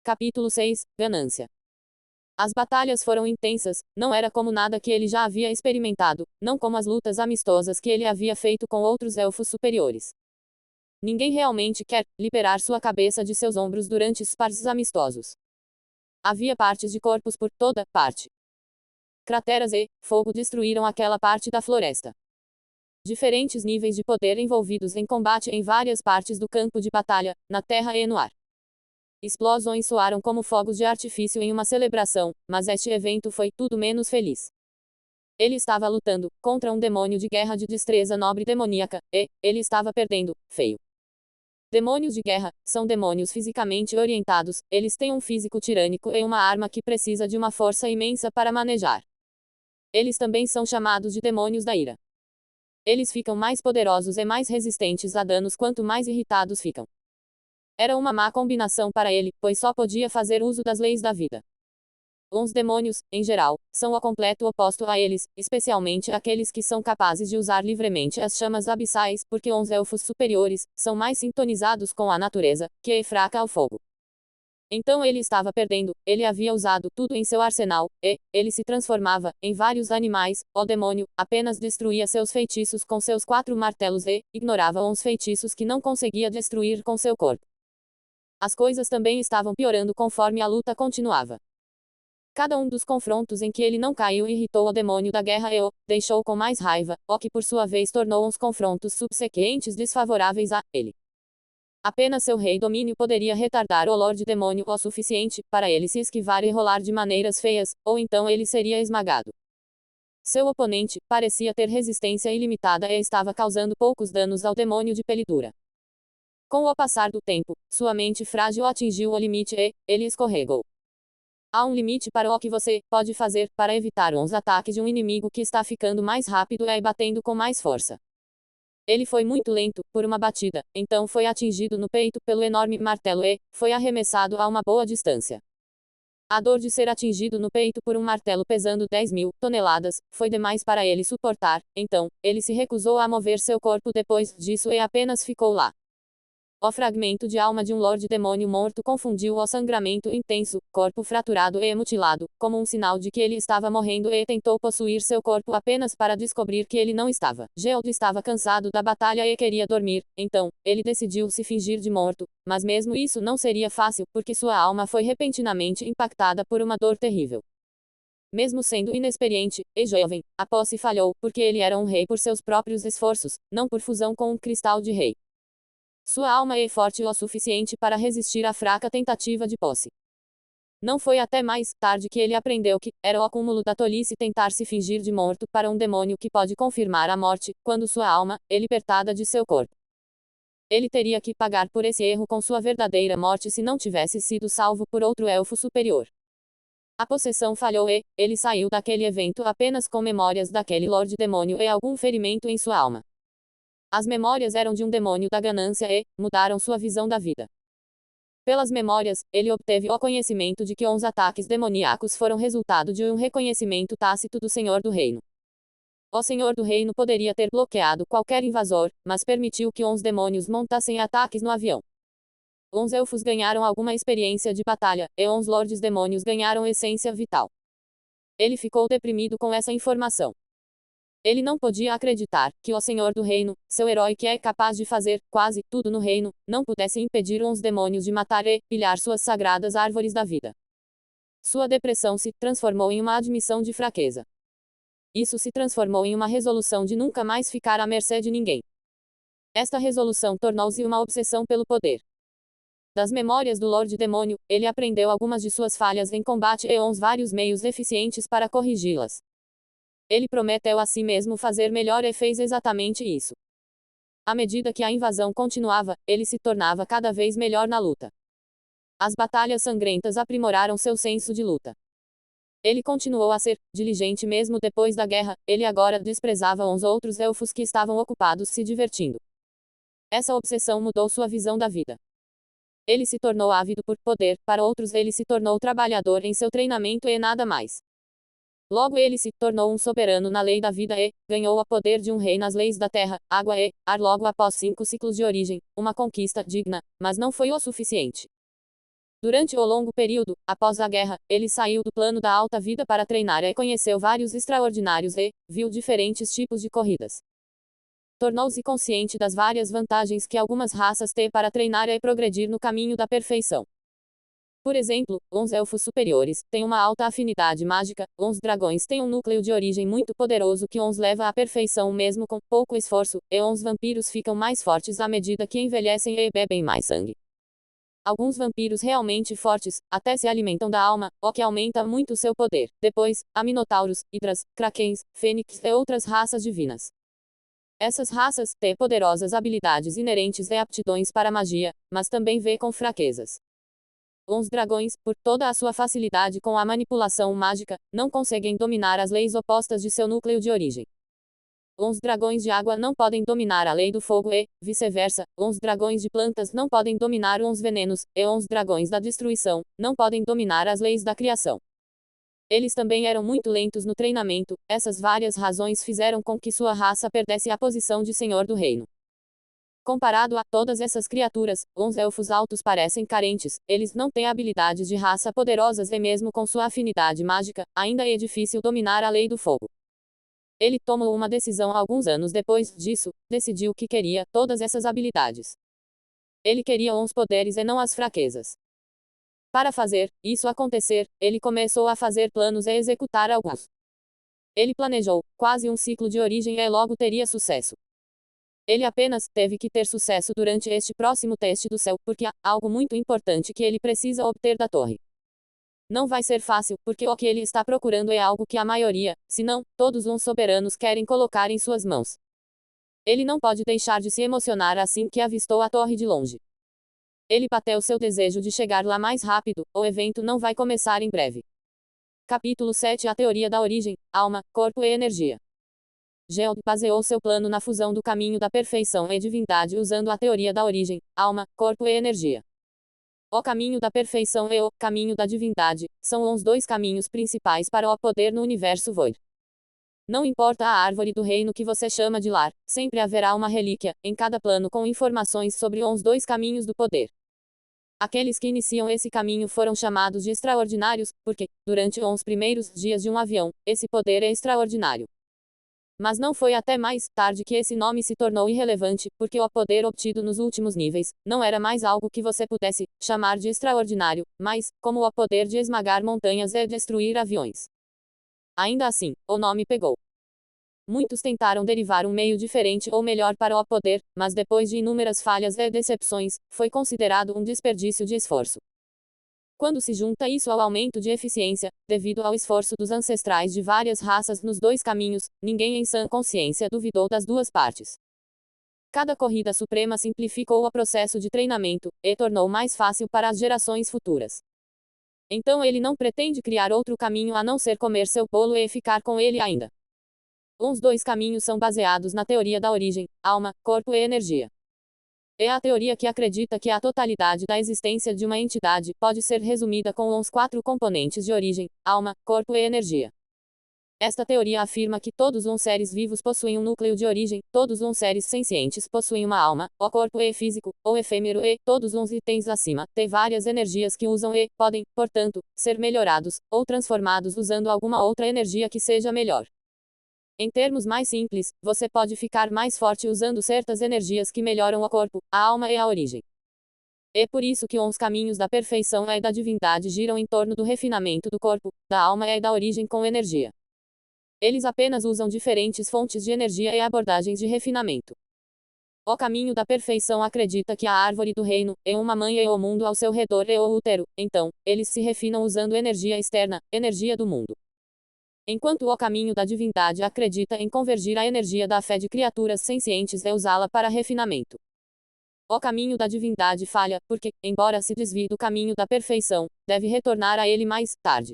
Capítulo 6 Ganância. As batalhas foram intensas, não era como nada que ele já havia experimentado, não como as lutas amistosas que ele havia feito com outros elfos superiores. Ninguém realmente quer liberar sua cabeça de seus ombros durante sparres amistosos. Havia partes de corpos por toda parte. Crateras e fogo destruíram aquela parte da floresta. Diferentes níveis de poder envolvidos em combate em várias partes do campo de batalha, na terra e no ar. Explosões soaram como fogos de artifício em uma celebração, mas este evento foi tudo menos feliz. Ele estava lutando contra um demônio de guerra de destreza nobre demoníaca, e ele estava perdendo, feio. Demônios de guerra são demônios fisicamente orientados, eles têm um físico tirânico e uma arma que precisa de uma força imensa para manejar. Eles também são chamados de demônios da ira. Eles ficam mais poderosos e mais resistentes a danos quanto mais irritados ficam. Era uma má combinação para ele, pois só podia fazer uso das leis da vida. Os demônios, em geral, são o completo oposto a eles, especialmente aqueles que são capazes de usar livremente as chamas abissais, porque os elfos superiores são mais sintonizados com a natureza, que é fraca ao fogo. Então ele estava perdendo, ele havia usado tudo em seu arsenal, e ele se transformava em vários animais. O demônio apenas destruía seus feitiços com seus 4 martelos e ignorava os feitiços que não conseguia destruir com seu corpo. As coisas também estavam piorando conforme a luta continuava. Cada um dos confrontos em que ele não caiu irritou o demônio da guerra e o deixou com mais raiva, o que por sua vez tornou os confrontos subsequentes desfavoráveis a ele. Apenas seu rei domínio poderia retardar o Lorde Demônio o suficiente para ele se esquivar e rolar de maneiras feias, ou então ele seria esmagado. Seu oponente parecia ter resistência ilimitada e estava causando poucos danos ao demônio de pele dura. Com o passar do tempo, sua mente frágil atingiu o limite e ele escorregou. Há um limite para o que você pode fazer para evitar os ataques de um inimigo que está ficando mais rápido e batendo com mais força. Ele foi muito lento, por uma batida, então foi atingido no peito pelo enorme martelo e foi arremessado a uma boa distância. A dor de ser atingido no peito por um martelo pesando 10.000 toneladas foi demais para ele suportar, então ele se recusou a mover seu corpo depois disso e apenas ficou lá. O fragmento de alma de um Lorde Demônio morto confundiu o sangramento intenso, corpo fraturado e mutilado, como um sinal de que ele estava morrendo e tentou possuir seu corpo apenas para descobrir que ele não estava. Geodo estava cansado da batalha e queria dormir, então, ele decidiu se fingir de morto, mas mesmo isso não seria fácil, porque sua alma foi repentinamente impactada por uma dor terrível. Mesmo sendo inexperiente e jovem, a posse falhou, porque ele era um rei por seus próprios esforços, não por fusão com um cristal de rei. Sua alma é forte o suficiente para resistir à fraca tentativa de posse. Não foi até mais tarde que ele aprendeu que era o acúmulo da tolice tentar se fingir de morto para um demônio que pode confirmar a morte, quando sua alma é libertada de seu corpo. Ele teria que pagar por esse erro com sua verdadeira morte se não tivesse sido salvo por outro elfo superior. A possessão falhou e ele saiu daquele evento apenas com memórias daquele Lorde Demônio e algum ferimento em sua alma. As memórias eram de um demônio da ganância e mudaram sua visão da vida. Pelas memórias, ele obteve o conhecimento de que os ataques demoníacos foram resultado de um reconhecimento tácito do Senhor do Reino. O Senhor do Reino poderia ter bloqueado qualquer invasor, mas permitiu que os demônios montassem ataques no avião. Os elfos ganharam alguma experiência de batalha, e os lordes demônios ganharam essência vital. Ele ficou deprimido com essa informação. Ele não podia acreditar que o Senhor do Reino, seu herói que é capaz de fazer quase tudo no reino, não pudesse impedir os demônios de matar e pilhar suas sagradas árvores da vida. Sua depressão se transformou em uma admissão de fraqueza. Isso se transformou em uma resolução de nunca mais ficar à mercê de ninguém. Esta resolução tornou-se uma obsessão pelo poder. Das memórias do Lorde Demônio, ele aprendeu algumas de suas falhas em combate e os vários meios eficientes para corrigi-las. Ele prometeu a si mesmo fazer melhor e fez exatamente isso. À medida que a invasão continuava, ele se tornava cada vez melhor na luta. As batalhas sangrentas aprimoraram seu senso de luta. Ele continuou a ser diligente mesmo depois da guerra, ele agora desprezava os outros elfos que estavam ocupados se divertindo. Essa obsessão mudou sua visão da vida. Ele se tornou ávido por poder, para outros ele se tornou trabalhador em seu treinamento e nada mais. Logo ele se tornou um soberano na lei da vida e ganhou o poder de um rei nas leis da terra, água e ar logo após 5 ciclos de origem, uma conquista digna, mas não foi o suficiente. Durante o longo período, após a guerra, ele saiu do plano da alta vida para treinar e conheceu vários extraordinários e viu diferentes tipos de corridas. Tornou-se consciente das várias vantagens que algumas raças têm para treinar e progredir no caminho da perfeição. Por exemplo, os elfos superiores têm uma alta afinidade mágica, os dragões têm um núcleo de origem muito poderoso que os leva à perfeição mesmo com pouco esforço, e os vampiros ficam mais fortes à medida que envelhecem e bebem mais sangue. Alguns vampiros realmente fortes até se alimentam da alma, o que aumenta muito seu poder. Depois, há minotauros, hidras, krakens, fênix e outras raças divinas. Essas raças têm poderosas habilidades inerentes e aptidões para magia, mas também vê com fraquezas. Os dragões, por toda a sua facilidade com a manipulação mágica, não conseguem dominar as leis opostas de seu núcleo de origem. Os dragões de água não podem dominar a lei do fogo e, vice-versa, os dragões de plantas não podem dominar os venenos, e os dragões da destruição não podem dominar as leis da criação. Eles também eram muito lentos no treinamento, essas várias razões fizeram com que sua raça perdesse a posição de senhor do reino. Comparado a todas essas criaturas, os elfos altos parecem carentes, eles não têm habilidades de raça poderosas e mesmo com sua afinidade mágica, ainda é difícil dominar a lei do fogo. Ele tomou uma decisão alguns anos depois disso, decidiu que queria todas essas habilidades. Ele queria os poderes e não as fraquezas. Para fazer isso acontecer, ele começou a fazer planos e executar alguns. Ele planejou quase um ciclo de origem e logo teria sucesso. Ele apenas teve que ter sucesso durante este próximo teste do céu, porque há algo muito importante que ele precisa obter da torre. Não vai ser fácil, porque o que ele está procurando é algo que a maioria, se não todos os soberanos querem colocar em suas mãos. Ele não pode deixar de se emocionar assim que avistou a torre de longe. Ele bateu seu desejo de chegar lá mais rápido, o evento não vai começar em breve. Capítulo 7 A teoria da origem, alma, corpo e energia. Geod baseou seu plano na fusão do caminho da perfeição e divindade usando a teoria da origem, alma, corpo e energia. O caminho da perfeição e o caminho da divindade são os dois caminhos principais para o poder no universo Void. Não importa a árvore do reino que você chama de lar, sempre haverá uma relíquia em cada plano com informações sobre os dois caminhos do poder. Aqueles que iniciam esse caminho foram chamados de extraordinários, porque, durante os primeiros dias de um avião, esse poder é extraordinário. Mas não foi até mais tarde que esse nome se tornou irrelevante, porque o poder obtido nos últimos níveis não era mais algo que você pudesse chamar de extraordinário, mas como o poder de esmagar montanhas e destruir aviões. Ainda assim, o nome pegou. Muitos tentaram derivar um meio diferente ou melhor para o poder, mas depois de inúmeras falhas e decepções, foi considerado um desperdício de esforço. Quando se junta isso ao aumento de eficiência, devido ao esforço dos ancestrais de várias raças nos dois caminhos, ninguém em sã consciência duvidou das duas partes. Cada corrida suprema simplificou o processo de treinamento, e tornou mais fácil para as gerações futuras. Então ele não pretende criar outro caminho a não ser comer seu bolo e ficar com ele ainda. Os dois caminhos são baseados na teoria da origem, alma, corpo e energia. É a teoria que acredita que a totalidade da existência de uma entidade pode ser resumida com os 4 componentes de origem, alma, corpo e energia. Esta teoria afirma que todos os seres vivos possuem um núcleo de origem, todos os seres sencientes possuem uma alma, o corpo é físico, ou efêmero e, todos os itens acima, têm várias energias que usam e, podem, portanto, ser melhorados, ou transformados usando alguma outra energia que seja melhor. Em termos mais simples, você pode ficar mais forte usando certas energias que melhoram o corpo, a alma e a origem. É por isso que os caminhos da perfeição e da divindade giram em torno do refinamento do corpo, da alma e da origem com energia. Eles apenas usam diferentes fontes de energia e abordagens de refinamento. O caminho da perfeição acredita que a árvore do reino é uma mãe e o mundo ao seu redor é o útero, então, eles se refinam usando energia externa, energia do mundo. Enquanto o caminho da divindade acredita em convergir a energia da fé de criaturas sencientes e usá-la para refinamento. O caminho da divindade falha, porque, embora se desvie do caminho da perfeição, deve retornar a ele mais tarde.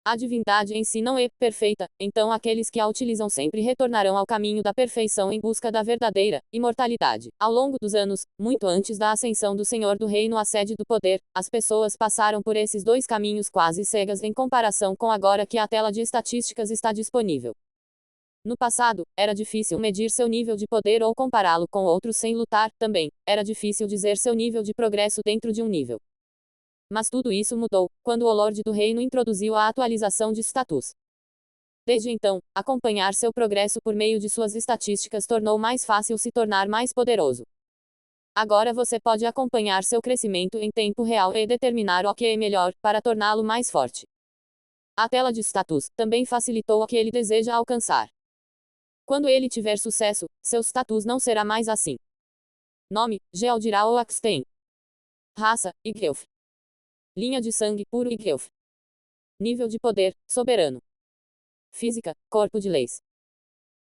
A divindade em si não é perfeita, então aqueles que a utilizam sempre retornarão ao caminho da perfeição em busca da verdadeira imortalidade. Ao longo dos anos, muito antes da ascensão do Senhor do Reino à sede do poder, as pessoas passaram por esses dois caminhos quase cegas em comparação com agora que a tela de estatísticas está disponível. No passado, era difícil medir seu nível de poder ou compará-lo com outros sem lutar, também, era difícil dizer seu nível de progresso dentro de um nível. Mas tudo isso mudou, quando o Lorde do Reino introduziu a atualização de status. Desde então, acompanhar seu progresso por meio de suas estatísticas tornou mais fácil se tornar mais poderoso. Agora você pode acompanhar seu crescimento em tempo real e determinar o que é melhor, para torná-lo mais forte. A tela de status também facilitou o que ele deseja alcançar. Quando ele tiver sucesso, seu status não será mais assim. Nome: Gealdirá ou Axten. Raça: Igelf. Linha de sangue: puro Igelf. Nível de poder: soberano. Física: corpo de leis.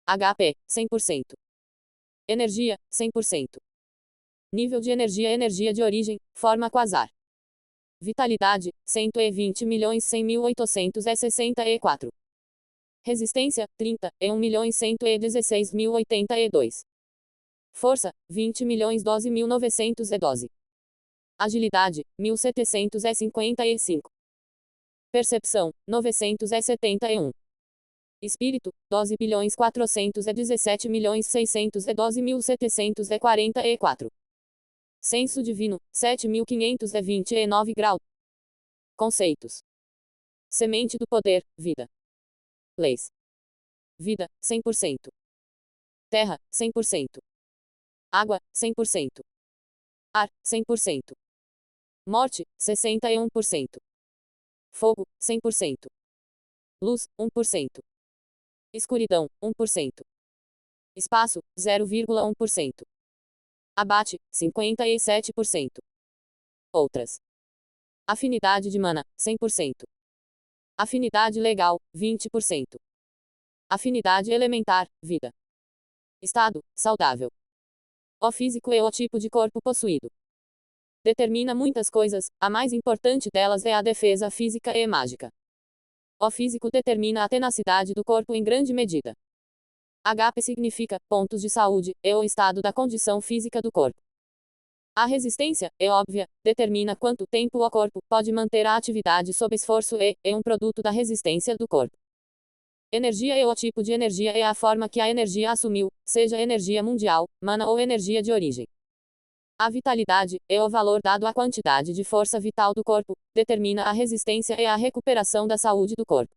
HP: 100%. Energia: 100%. Nível de energia: energia de origem, forma quasar. Vitalidade: 120.100.864. Resistência: 30, e 1.116.082. Força: 20.012.912. Agilidade: 1.755. Percepção: 971. Espírito: 12.417.612.744. Senso divino: 7.529 graus. Conceitos: semente do poder, vida. Leis: vida, 100%. Terra, 100%. Água, 100%. Ar, 100%. Morte, 61%. Fogo, 100%. Luz, 1%. Escuridão, 1%. Espaço, 0,1%. Abate, 57%. Outras. Afinidade de mana, 100%. Afinidade legal, 20%. Afinidade elementar, vida. Estado, saudável. O físico é o tipo de corpo possuído. Determina muitas coisas, a mais importante delas é a defesa física e mágica. O físico determina a tenacidade do corpo em grande medida. HP significa pontos de saúde, é o estado da condição física do corpo. A resistência, é óbvia, determina quanto tempo o corpo pode manter a atividade sob esforço e é um produto da resistência do corpo. Energia é o tipo de energia é a forma que a energia assumiu, seja energia mundial, mana ou energia de origem. A vitalidade é o valor dado à quantidade de força vital do corpo, determina a resistência e a recuperação da saúde do corpo.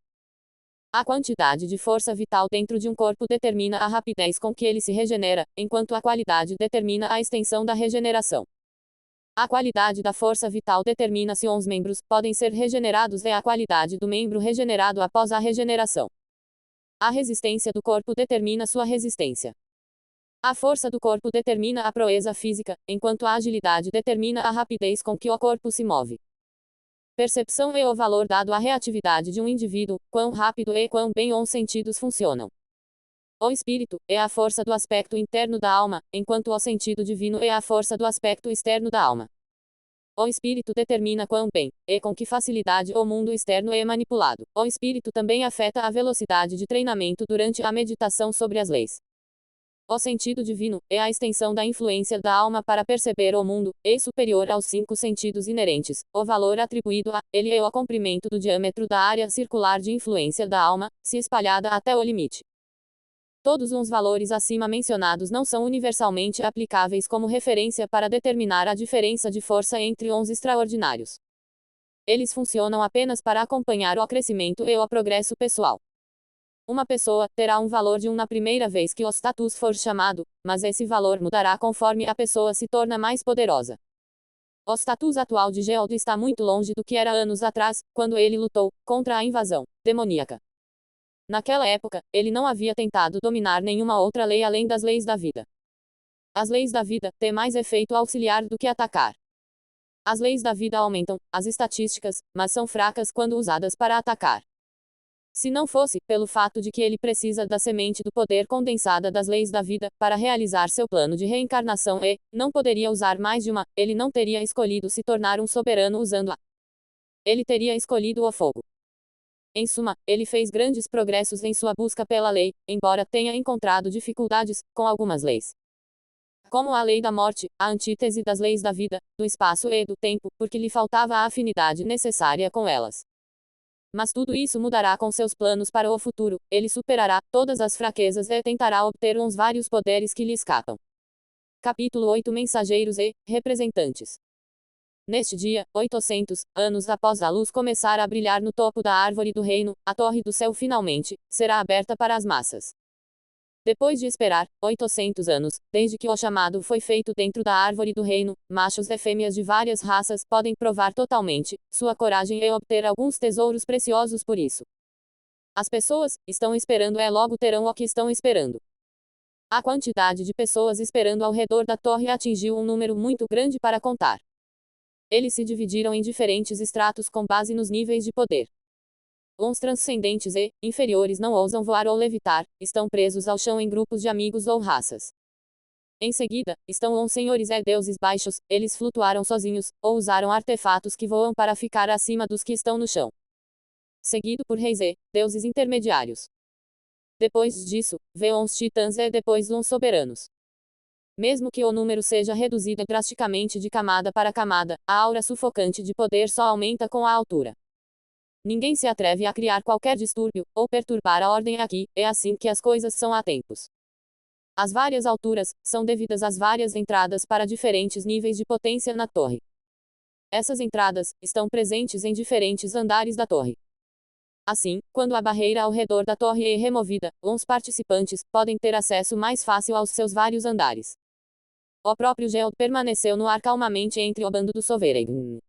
A quantidade de força vital dentro de um corpo determina a rapidez com que ele se regenera, enquanto a qualidade determina a extensão da regeneração. A qualidade da força vital determina se os membros podem ser regenerados e a qualidade do membro regenerado após a regeneração. A resistência do corpo determina sua resistência. A força do corpo determina a proeza física, enquanto a agilidade determina a rapidez com que o corpo se move. Percepção é o valor dado à reatividade de um indivíduo, quão rápido e quão bem os sentidos funcionam. O espírito é a força do aspecto interno da alma, enquanto o sentido divino é a força do aspecto externo da alma. O espírito determina quão bem, e com que facilidade o mundo externo é manipulado. O espírito também afeta a velocidade de treinamento durante a meditação sobre as leis. O sentido divino é a extensão da influência da alma para perceber o mundo, e superior aos 5 sentidos inerentes. O valor atribuído a ele é o comprimento do diâmetro da área circular de influência da alma, se espalhada até o limite. Todos os valores acima mencionados não são universalmente aplicáveis como referência para determinar a diferença de força entre os extraordinários. Eles funcionam apenas para acompanhar o crescimento e o progresso pessoal. Uma pessoa terá um valor de 1 na primeira vez que o status for chamado, mas esse valor mudará conforme a pessoa se torna mais poderosa. O status atual de Gerald está muito longe do que era anos atrás, quando ele lutou contra a invasão demoníaca. Naquela época, ele não havia tentado dominar nenhuma outra lei além das leis da vida. As leis da vida têm mais efeito auxiliar do que atacar. As leis da vida aumentam as estatísticas, mas são fracas quando usadas para atacar. Se não fosse pelo fato de que ele precisa da semente do poder condensada das leis da vida para realizar seu plano de reencarnação e não poderia usar mais de uma, ele não teria escolhido se tornar um soberano usando-a. Ele teria escolhido o fogo. Em suma, ele fez grandes progressos em sua busca pela lei, embora tenha encontrado dificuldades com algumas leis. Como a lei da morte, a antítese das leis da vida, do espaço e do tempo, porque lhe faltava a afinidade necessária com elas. Mas tudo isso mudará com seus planos para o futuro, ele superará todas as fraquezas e tentará obter uns vários poderes que lhe escapam. Capítulo 8 Mensageiros e Representantes. Neste dia, 800 anos após a luz começar a brilhar no topo da árvore do reino, a torre do céu finalmente será aberta para as massas. Depois de esperar 800 anos, desde que o chamado foi feito dentro da árvore do reino, machos e fêmeas de várias raças podem provar totalmente sua coragem e obter alguns tesouros preciosos por isso. As pessoas estão esperando e logo terão o que estão esperando. A quantidade de pessoas esperando ao redor da torre atingiu um número muito grande para contar. Eles se dividiram em diferentes estratos com base nos níveis de poder. Os transcendentes e inferiores não ousam voar ou levitar, estão presos ao chão em grupos de amigos ou raças. Em seguida, estão os senhores e deuses baixos, eles flutuaram sozinhos, ou usaram artefatos que voam para ficar acima dos que estão no chão. Seguido por reis e deuses intermediários. Depois disso, vêem os titãs e depois os soberanos. Mesmo que o número seja reduzido drasticamente de camada para camada, a aura sufocante de poder só aumenta com a altura. Ninguém se atreve a criar qualquer distúrbio, ou perturbar a ordem aqui, é assim que as coisas são há tempos. As várias alturas são devidas às várias entradas para diferentes níveis de potência na torre. Essas entradas estão presentes em diferentes andares da torre. Assim, quando a barreira ao redor da torre é removida, os participantes podem ter acesso mais fácil aos seus vários andares. O próprio Geod permaneceu no ar calmamente entre o bando do Sovereign.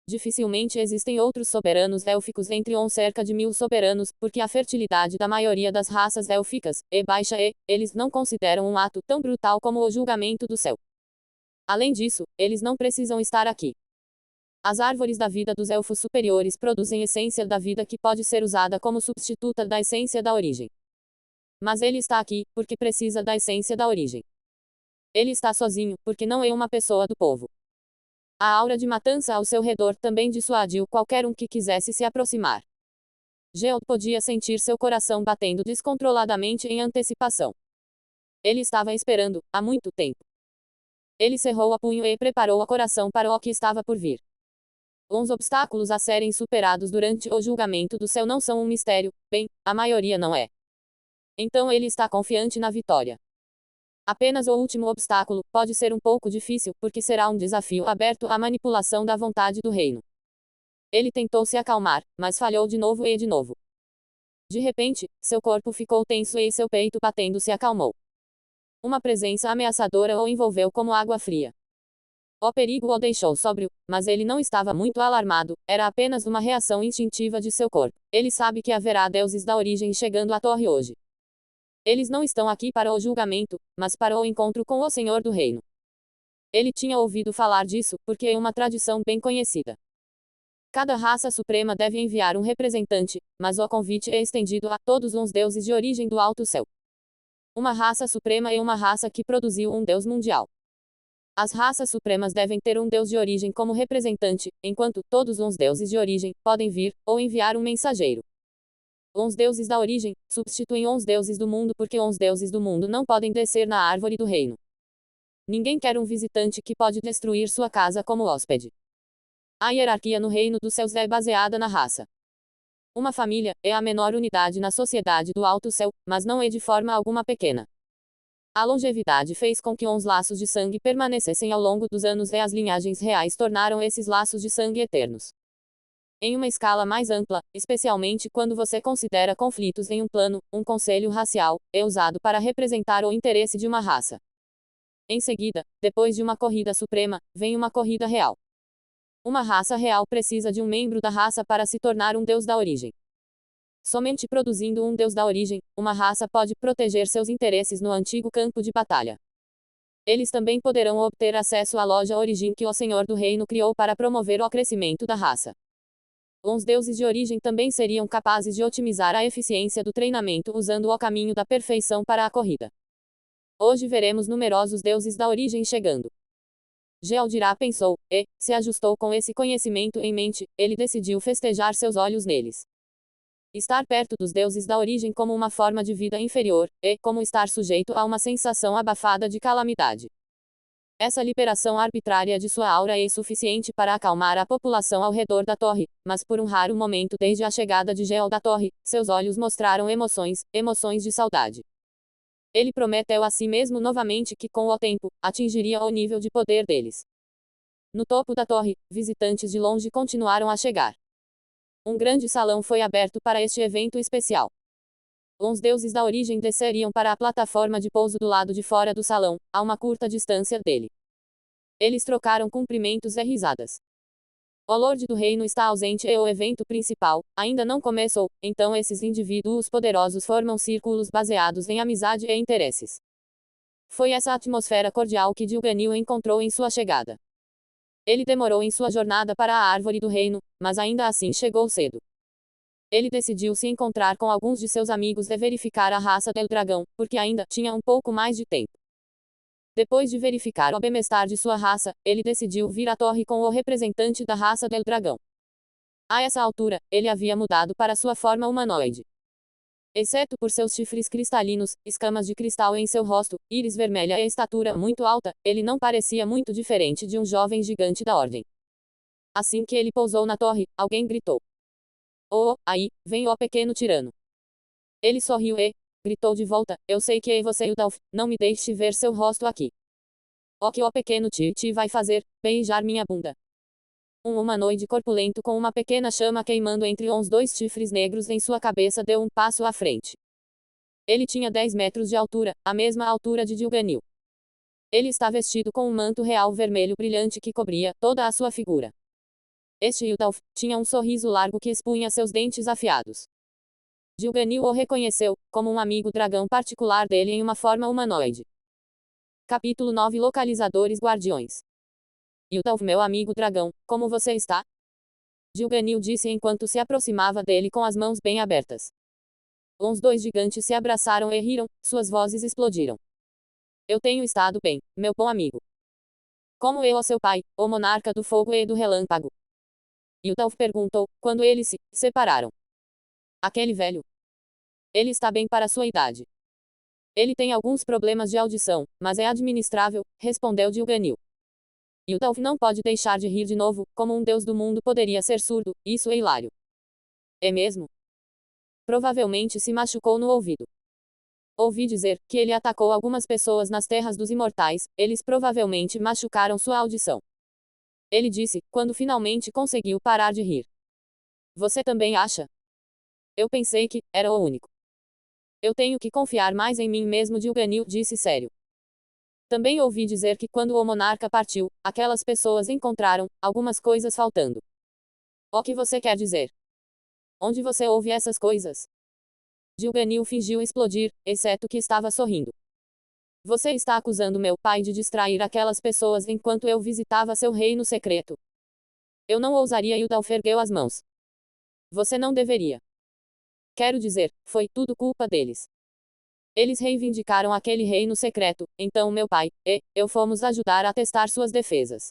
Dificilmente existem outros soberanos élficos entre uns cerca de 1000 soberanos, porque a fertilidade da maioria das raças élficas é baixa e eles não consideram um ato tão brutal como o julgamento do céu. Além disso, eles não precisam estar aqui. As árvores da vida dos elfos superiores produzem essência da vida que pode ser usada como substituta da essência da origem. Mas ele está aqui, porque precisa da essência da origem. Ele está sozinho, porque não é uma pessoa do povo. A aura de matança ao seu redor também dissuadiu qualquer um que quisesse se aproximar. Geod podia sentir seu coração batendo descontroladamente em antecipação. Ele estava esperando, há muito tempo. Ele cerrou o punho e preparou o coração para o que estava por vir. Os obstáculos a serem superados durante o julgamento do céu não são um mistério, bem, a maioria não é. Então ele está confiante na vitória. Apenas o último obstáculo pode ser um pouco difícil, porque será um desafio aberto à manipulação da vontade do reino. Ele tentou se acalmar, mas falhou de novo e de novo. De repente, seu corpo ficou tenso e seu peito batendo se acalmou. Uma presença ameaçadora o envolveu como água fria. O perigo o deixou sóbrio, mas ele não estava muito alarmado, era apenas uma reação instintiva de seu corpo. Ele sabe que haverá deuses da origem chegando à torre hoje. Eles não estão aqui para o julgamento, mas para o encontro com o Senhor do Reino. Ele tinha ouvido falar disso, porque é uma tradição bem conhecida. Cada raça suprema deve enviar um representante, mas o convite é estendido a todos os deuses de origem do alto céu. Uma raça suprema é uma raça que produziu um deus mundial. As raças supremas devem ter um deus de origem como representante, enquanto todos os deuses de origem podem vir ou enviar um mensageiro. Os deuses da origem substituem os deuses do mundo porque os deuses do mundo não podem descer na árvore do reino. Ninguém quer um visitante que pode destruir sua casa como hóspede. A hierarquia no reino dos céus é baseada na raça. Uma família é a menor unidade na sociedade do alto céu, mas não é de forma alguma pequena. A longevidade fez com que os laços de sangue permanecessem ao longo dos anos e as linhagens reais tornaram esses laços de sangue eternos. Em uma escala mais ampla, especialmente quando você considera conflitos em um plano, um conselho racial é usado para representar o interesse de uma raça. Em seguida, depois de uma corrida suprema, vem uma corrida real. Uma raça real precisa de um membro da raça para se tornar um deus da origem. Somente produzindo um deus da origem, uma raça pode proteger seus interesses no antigo campo de batalha. Eles também poderão obter acesso à loja origem que o Senhor do Reino criou para promover o crescimento da raça. Os deuses de origem também seriam capazes de otimizar a eficiência do treinamento usando o caminho da perfeição para a corrida. Hoje veremos numerosos deuses da origem chegando. Geodirá pensou, e se ajustou com esse conhecimento em mente, ele decidiu festejar seus olhos neles. Estar perto dos deuses da origem como uma forma de vida inferior, é como estar sujeito a uma sensação abafada de calamidade. Essa liberação arbitrária de sua aura é suficiente para acalmar a população ao redor da torre, mas por um raro momento desde a chegada de Geod à torre, seus olhos mostraram emoções de saudade. Ele prometeu a si mesmo novamente que com o tempo, atingiria o nível de poder deles. No topo da torre, visitantes de longe continuaram a chegar. Um grande salão foi aberto para este evento especial. Os deuses da origem desceriam para a plataforma de pouso do lado de fora do salão, a uma curta distância dele. Eles trocaram cumprimentos e risadas. O Lorde do Reino está ausente e o evento principal ainda não começou, então esses indivíduos poderosos formam círculos baseados em amizade e interesses. Foi essa atmosfera cordial que Gilganil encontrou em sua chegada. Ele demorou em sua jornada para a Árvore do Reino, mas ainda assim chegou cedo. Ele decidiu se encontrar com alguns de seus amigos e verificar a raça do dragão, porque ainda tinha um pouco mais de tempo. Depois de verificar o bem-estar de sua raça, ele decidiu vir à torre com o representante da raça do dragão. A essa altura, ele havia mudado para sua forma humanoide. Exceto por seus chifres cristalinos, escamas de cristal em seu rosto, íris vermelha e estatura muito alta, ele não parecia muito diferente de um jovem gigante da ordem. Assim que ele pousou na torre, alguém gritou: "Oh, aí, vem o pequeno tirano." Ele sorriu e gritou de volta: "Eu sei que é você, Yudalf, não me deixe ver seu rosto aqui." "O que o pequeno Titi vai fazer? Beijar minha bunda." Um humanoide corpulento com uma pequena chama queimando entre os dois chifres negros em sua cabeça deu um passo à frente. Ele tinha 10 metros de altura, a mesma altura de Gilganil. Ele está vestido com um manto real vermelho brilhante que cobria toda a sua figura. Este Yudalf tinha um sorriso largo que expunha seus dentes afiados. Gilganil o reconheceu, como um amigo dragão particular dele em uma forma humanoide. Capítulo 9 Localizadores Guardiões. Yudalf, meu amigo dragão, como você está? Gilganil disse enquanto se aproximava dele com as mãos bem abertas. Os dois gigantes se abraçaram e riram, suas vozes explodiram. Eu tenho estado bem, meu bom amigo. Como eu, seu pai, o monarca do fogo e do relâmpago? Yudalf perguntou, quando eles se separaram. Aquele velho. Ele está bem para sua idade. Ele tem alguns problemas de audição, mas é administrável, respondeu Gilganil. Yudalf não pode deixar de rir de novo, como um deus do mundo poderia ser surdo, isso é hilário. É mesmo? Provavelmente se machucou no ouvido. Ouvi dizer que ele atacou algumas pessoas nas terras dos imortais, eles provavelmente machucaram sua audição. Ele disse, quando finalmente conseguiu parar de rir. Você também acha? Eu pensei que era o único. Eu tenho que confiar mais em mim mesmo, Gilganil disse sério. Também ouvi dizer que quando o monarca partiu, aquelas pessoas encontraram algumas coisas faltando. O que você quer dizer? Onde você ouve essas coisas? Gilganil fingiu explodir, exceto que estava sorrindo. Você está acusando meu pai de distrair aquelas pessoas enquanto eu visitava seu reino secreto. Eu não ousaria. Yudalf ergueu as mãos. Você não deveria. Quero dizer, foi tudo culpa deles. Eles reivindicaram aquele reino secreto, então meu pai e eu fomos ajudar a testar suas defesas.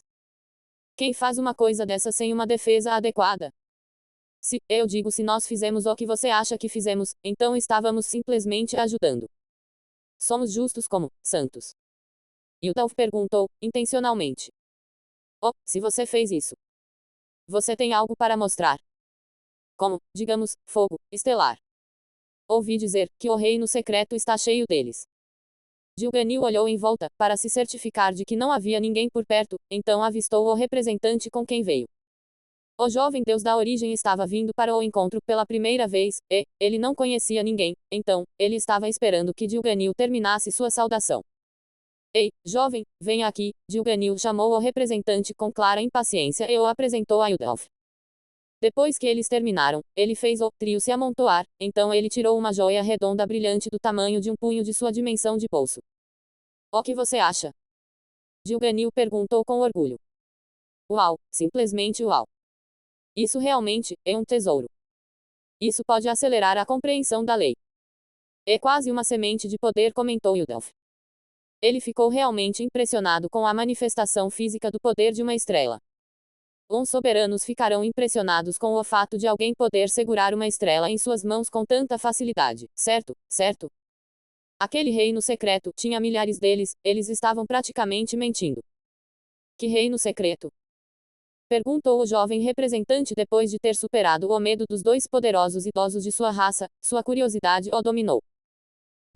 Quem faz uma coisa dessa sem uma defesa adequada? Se nós fizemos o que você acha que fizemos, então estávamos simplesmente ajudando. Somos justos como santos. Yudalf perguntou, intencionalmente. Oh, se você fez isso. Você tem algo para mostrar? Como, digamos, fogo estelar. Ouvi dizer que o reino secreto está cheio deles. Gilganil olhou em volta, para se certificar de que não havia ninguém por perto, então avistou o representante com quem veio. O jovem deus da origem estava vindo para o encontro pela primeira vez, e ele não conhecia ninguém, então, ele estava esperando que Gilganil terminasse sua saudação. Ei, jovem, venha aqui, Gilganil chamou o representante com clara impaciência e o apresentou a Yudalf. Depois que eles terminaram, ele fez o trio se amontoar, então ele tirou uma joia redonda brilhante do tamanho de um punho de sua dimensão de bolso. O que você acha? Gilganil perguntou com orgulho. Uau, simplesmente uau. Isso realmente é um tesouro. Isso pode acelerar a compreensão da lei. É quase uma semente de poder, comentou Yudalf. Ele ficou realmente impressionado com a manifestação física do poder de uma estrela. Os soberanos ficarão impressionados com o fato de alguém poder segurar uma estrela em suas mãos com tanta facilidade, certo? Certo? Aquele reino secreto tinha milhares deles, eles estavam praticamente mentindo. Que reino secreto? Perguntou o jovem representante depois de ter superado o medo dos dois poderosos idosos de sua raça, sua curiosidade o dominou.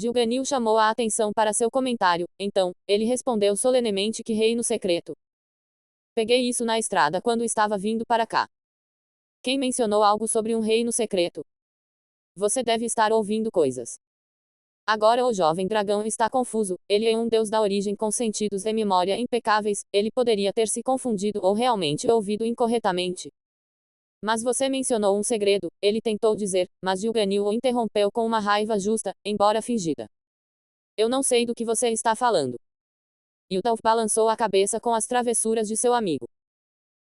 Gilganil chamou a atenção para seu comentário, então, ele respondeu solenemente que reino secreto. Peguei isso na estrada quando estava vindo para cá. Quem mencionou algo sobre um reino secreto? Você deve estar ouvindo coisas. Agora o jovem dragão está confuso, ele é um deus da origem com sentidos e memória impecáveis, ele poderia ter se confundido ou realmente ouvido incorretamente. Mas você mencionou um segredo, ele tentou dizer, mas Gilganil o interrompeu com uma raiva justa, embora fingida. Eu não sei do que você está falando. Yutauf balançou a cabeça com as travessuras de seu amigo.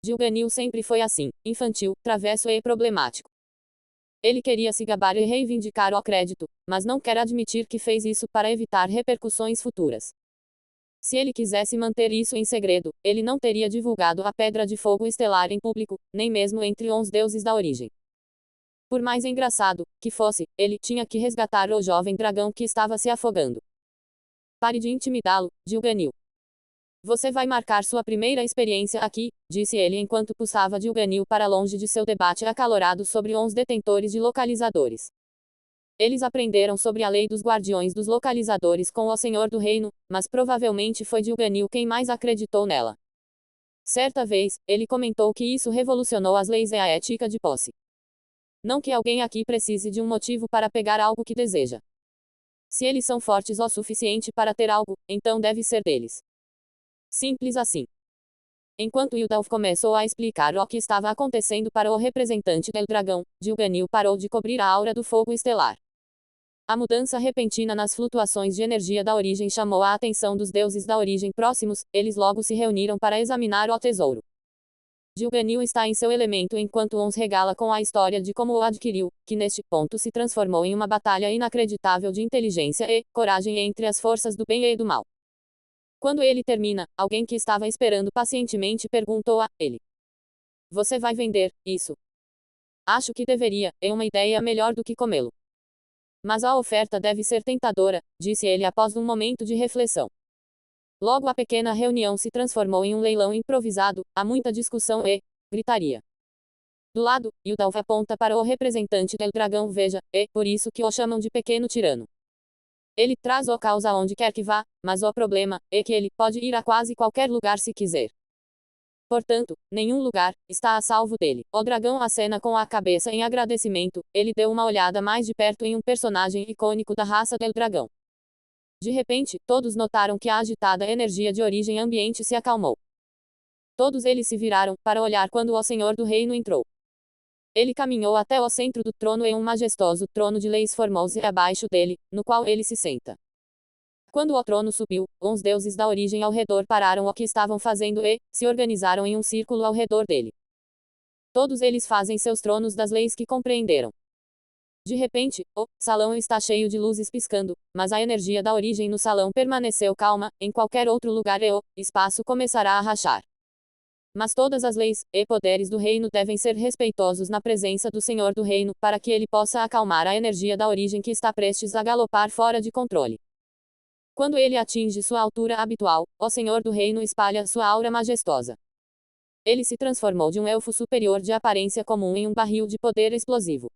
Gilganil sempre foi assim, infantil, travesso e problemático. Ele queria se gabar e reivindicar o crédito, mas não quer admitir que fez isso para evitar repercussões futuras. Se ele quisesse manter isso em segredo, ele não teria divulgado a Pedra de Fogo Estelar em público, nem mesmo entre os deuses da origem. Por mais engraçado que fosse, ele tinha que resgatar o jovem dragão que estava se afogando. Pare de intimidá-lo, Gilganil. Você vai marcar sua primeira experiência aqui, disse ele enquanto puxava Gilganil para longe de seu debate acalorado sobre os detentores de localizadores. Eles aprenderam sobre a lei dos guardiões dos localizadores com o Senhor do Reino, mas provavelmente foi Gilganil quem mais acreditou nela. Certa vez, ele comentou que isso revolucionou as leis e a ética de posse. Não que alguém aqui precise de um motivo para pegar algo que deseja. Se eles são fortes o suficiente para ter algo, então deve ser deles. Simples assim. Enquanto Yutauf começou a explicar o que estava acontecendo para o representante do dragão, Gilganil parou de cobrir a aura do fogo estelar. A mudança repentina nas flutuações de energia da origem chamou a atenção dos deuses da origem próximos, eles logo se reuniram para examinar o tesouro. Gilganil está em seu elemento enquanto os regala com a história de como o adquiriu, que neste ponto se transformou em uma batalha inacreditável de inteligência e coragem entre as forças do bem e do mal. Quando ele termina, alguém que estava esperando pacientemente perguntou a ele: Você vai vender isso? Acho que deveria, é uma ideia melhor do que comê-lo. Mas a oferta deve ser tentadora, disse ele após um momento de reflexão. Logo a pequena reunião se transformou em um leilão improvisado, há muita discussão e gritaria. Do lado, Yutauf aponta para o representante do dragão veja, é por isso que o chamam de pequeno tirano. Ele traz o caos aonde quer que vá, mas o problema é que ele pode ir a quase qualquer lugar se quiser. Portanto, nenhum lugar está a salvo dele. O dragão acena com a cabeça em agradecimento, ele deu uma olhada mais de perto em um personagem icônico da raça do dragão. De repente, todos notaram que a agitada energia de origem ambiente se acalmou. Todos eles se viraram para olhar quando o Senhor do Reino entrou. Ele caminhou até o centro do trono e um majestoso trono de leis formou-se abaixo dele, no qual ele se senta. Quando o trono subiu, os deuses da origem ao redor pararam o que estavam fazendo e se organizaram em um círculo ao redor dele. Todos eles fazem seus tronos das leis que compreenderam. De repente, o salão está cheio de luzes piscando, mas a energia da origem no salão permaneceu calma, em qualquer outro lugar e o espaço começará a rachar. Mas todas as leis e poderes do reino devem ser respeitosos na presença do Senhor do Reino, para que ele possa acalmar a energia da origem que está prestes a galopar fora de controle. Quando ele atinge sua altura habitual, o Senhor do Reino espalha sua aura majestosa. Ele se transformou de um elfo superior de aparência comum em um barril de poder explosivo.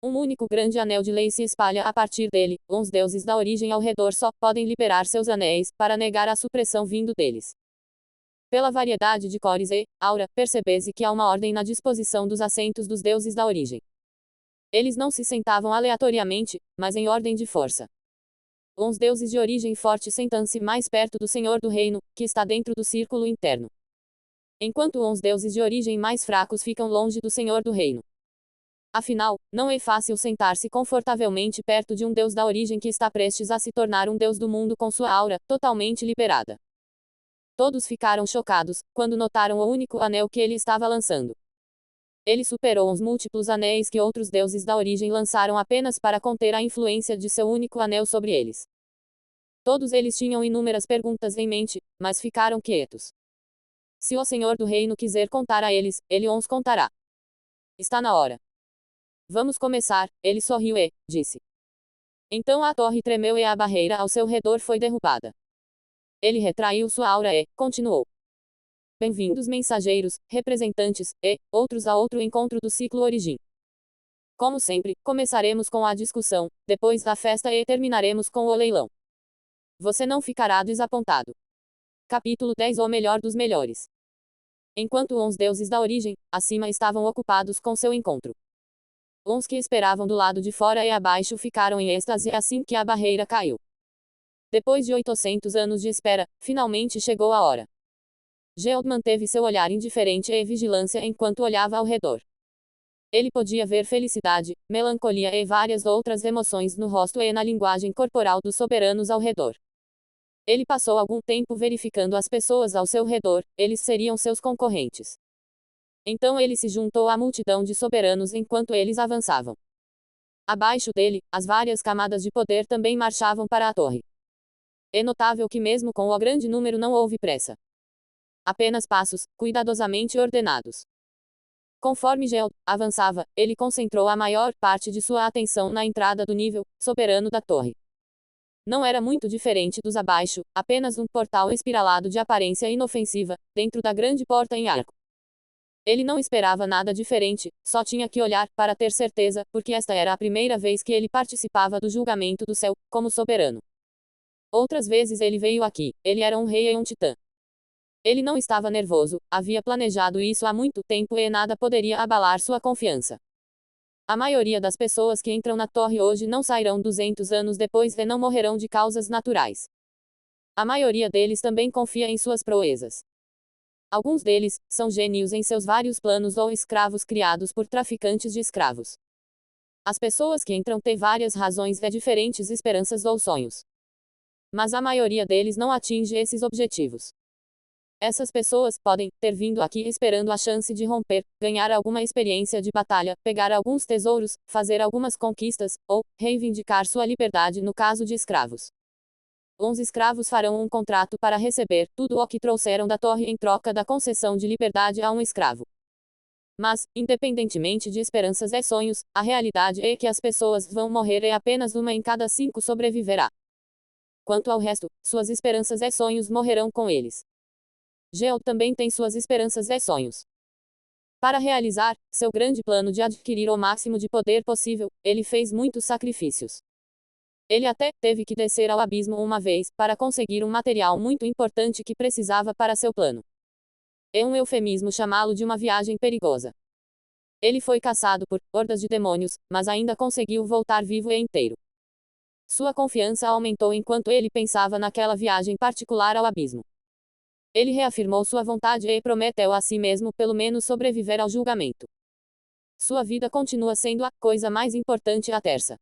Um único grande anel de lei se espalha a partir dele, os deuses da origem ao redor só podem liberar seus anéis, para negar a supressão vindo deles. Pela variedade de cores e aura, percebe-se que há uma ordem na disposição dos assentos dos deuses da origem. Eles não se sentavam aleatoriamente, mas em ordem de força. Os deuses de origem forte sentam-se mais perto do Senhor do Reino, que está dentro do círculo interno. Enquanto os deuses de origem mais fracos ficam longe do Senhor do Reino. Afinal, não é fácil sentar-se confortavelmente perto de um deus da origem que está prestes a se tornar um deus do mundo com sua aura totalmente liberada. Todos ficaram chocados, quando notaram o único anel que ele estava lançando. Ele superou os múltiplos anéis que outros deuses da origem lançaram apenas para conter a influência de seu único anel sobre eles. Todos eles tinham inúmeras perguntas em mente, mas ficaram quietos. Se o Senhor do Reino quiser contar a eles, ele os contará. Está na hora. Vamos começar, ele sorriu e disse. Então a torre tremeu e a barreira ao seu redor foi derrubada. Ele retraiu sua aura e continuou. Bem-vindos mensageiros, representantes, e outros a outro encontro do ciclo Origem. Como sempre, começaremos com a discussão, depois da festa e terminaremos com o leilão. Você não ficará desapontado. Capítulo 10 O melhor dos melhores. Enquanto os deuses da origem, acima estavam ocupados com seu encontro. Os que esperavam do lado de fora e abaixo ficaram em êxtase assim que a barreira caiu. Depois de 800 anos de espera, finalmente chegou a hora. Geod manteve seu olhar indiferente e vigilância enquanto olhava ao redor. Ele podia ver felicidade, melancolia e várias outras emoções no rosto e na linguagem corporal dos soberanos ao redor. Ele passou algum tempo verificando as pessoas ao seu redor, eles seriam seus concorrentes. Então ele se juntou à multidão de soberanos enquanto eles avançavam. Abaixo dele, as várias camadas de poder também marchavam para a torre. É notável que mesmo com o grande número não houve pressa. Apenas passos, cuidadosamente ordenados. Conforme Geod avançava, ele concentrou a maior parte de sua atenção na entrada do nível soberano da torre. Não era muito diferente dos abaixo, apenas um portal espiralado de aparência inofensiva, dentro da grande porta em arco. Ele não esperava nada diferente, só tinha que olhar para ter certeza, porque esta era a primeira vez que ele participava do julgamento do céu, como soberano. Outras vezes ele veio aqui, ele era um rei e um titã. Ele não estava nervoso, havia planejado isso há muito tempo e nada poderia abalar sua confiança. A maioria das pessoas que entram na torre hoje não sairão 200 anos depois e não morrerão de causas naturais. A maioria deles também confia em suas proezas. Alguns deles são gênios em seus vários planos ou escravos criados por traficantes de escravos. As pessoas que entram têm várias razões e diferentes esperanças ou sonhos. Mas a maioria deles não atinge esses objetivos. Essas pessoas podem ter vindo aqui esperando a chance de romper, ganhar alguma experiência de batalha, pegar alguns tesouros, fazer algumas conquistas, ou reivindicar sua liberdade no caso de escravos. Os escravos farão um contrato para receber tudo o que trouxeram da torre em troca da concessão de liberdade a um escravo. Mas, independentemente de esperanças e sonhos, a realidade é que as pessoas vão morrer e apenas uma em cada 5 sobreviverá. Quanto ao resto, suas esperanças e sonhos morrerão com eles. Geod também tem suas esperanças e sonhos. Para realizar seu grande plano de adquirir o máximo de poder possível, ele fez muitos sacrifícios. Ele até teve que descer ao abismo uma vez, para conseguir um material muito importante que precisava para seu plano. É um eufemismo chamá-lo de uma viagem perigosa. Ele foi caçado por hordas de demônios, mas ainda conseguiu voltar vivo e inteiro. Sua confiança aumentou enquanto ele pensava naquela viagem particular ao abismo. Ele reafirmou sua vontade e prometeu a si mesmo pelo menos sobreviver ao julgamento. Sua vida continua sendo a coisa mais importante a terça.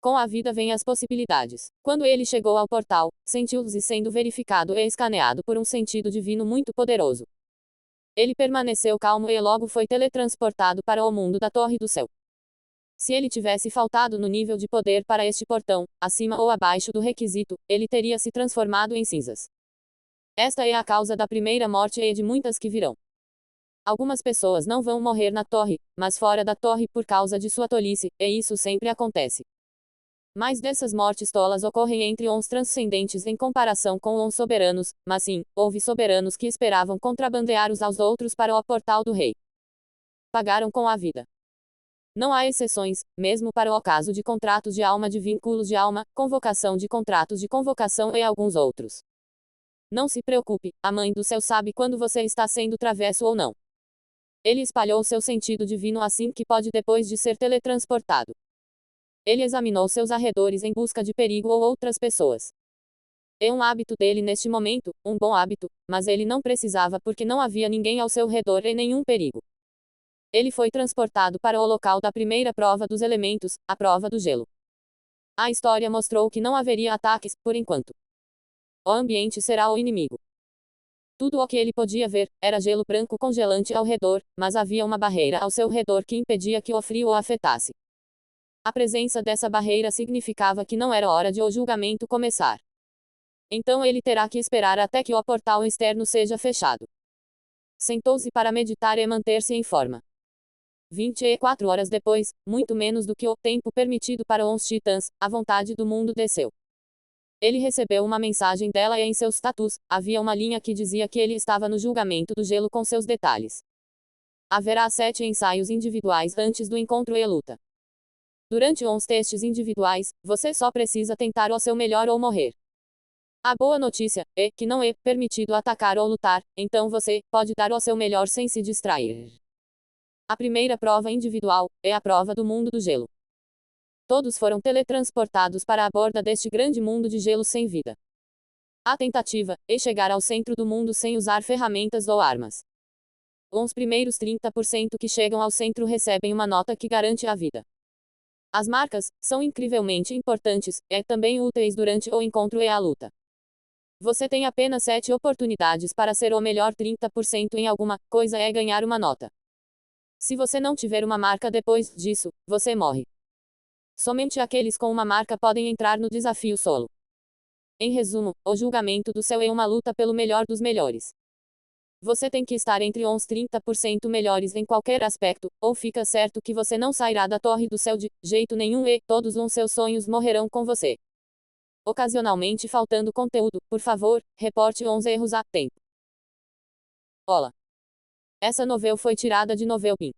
Com a vida vem as possibilidades. Quando ele chegou ao portal, sentiu-se sendo verificado e escaneado por um sentido divino muito poderoso. Ele permaneceu calmo e logo foi teletransportado para o mundo da Torre do Céu. Se ele tivesse faltado no nível de poder para este portão, acima ou abaixo do requisito, ele teria se transformado em cinzas. Esta é a causa da primeira morte e de muitas que virão. Algumas pessoas não vão morrer na torre, mas fora da torre por causa de sua tolice, e isso sempre acontece. Mais dessas mortes tolas ocorrem entre os transcendentes em comparação com os soberanos, mas sim, houve soberanos que esperavam contrabandear uns aos outros para o portal do rei. Pagaram com a vida. Não há exceções, mesmo para o caso de contratos de alma, de vínculos de alma, convocação de contratos de convocação e alguns outros. Não se preocupe, a Mãe do Céu sabe quando você está sendo travesso ou não. Ele espalhou seu sentido divino assim que pode depois de ser teletransportado. Ele examinou seus arredores em busca de perigo ou outras pessoas. É um hábito dele neste momento, um bom hábito, mas ele não precisava porque não havia ninguém ao seu redor e nenhum perigo. Ele foi transportado para o local da primeira prova dos elementos, a prova do gelo. A história mostrou que não haveria ataques, por enquanto. O ambiente será o inimigo. Tudo o que ele podia ver era gelo branco congelante ao redor, mas havia uma barreira ao seu redor que impedia que o frio o afetasse. A presença dessa barreira significava que não era hora de o julgamento começar. Então ele terá que esperar até que o portal externo seja fechado. Sentou-se para meditar e manter-se em forma. 24 horas depois, muito menos do que o tempo permitido para os titãs, a vontade do mundo desceu. Ele recebeu uma mensagem dela e em seu status, havia uma linha que dizia que ele estava no julgamento do gelo com seus detalhes. Haverá 7 ensaios individuais antes do encontro e luta. Durante os testes individuais, você só precisa tentar o seu melhor ou morrer. A boa notícia é que não é permitido atacar ou lutar, então você pode dar o seu melhor sem se distrair. A primeira prova individual é a prova do mundo do gelo. Todos foram teletransportados para a borda deste grande mundo de gelo sem vida. A tentativa é chegar ao centro do mundo sem usar ferramentas ou armas. Os primeiros 30% que chegam ao centro recebem uma nota que garante a vida. As marcas são incrivelmente importantes, também úteis durante o encontro e a luta. Você tem apenas 7 oportunidades para ser o melhor 30% em alguma coisa e ganhar uma nota. Se você não tiver uma marca depois disso, você morre. Somente aqueles com uma marca podem entrar no desafio solo. Em resumo, o julgamento do céu é uma luta pelo melhor dos melhores. Você tem que estar entre uns 30% melhores em qualquer aspecto, ou fica certo que você não sairá da torre do céu de jeito nenhum e todos os seus sonhos morrerão com você. Ocasionalmente faltando conteúdo, por favor, reporte os erros a tempo. Olá. Essa novela foi tirada de Novelpin.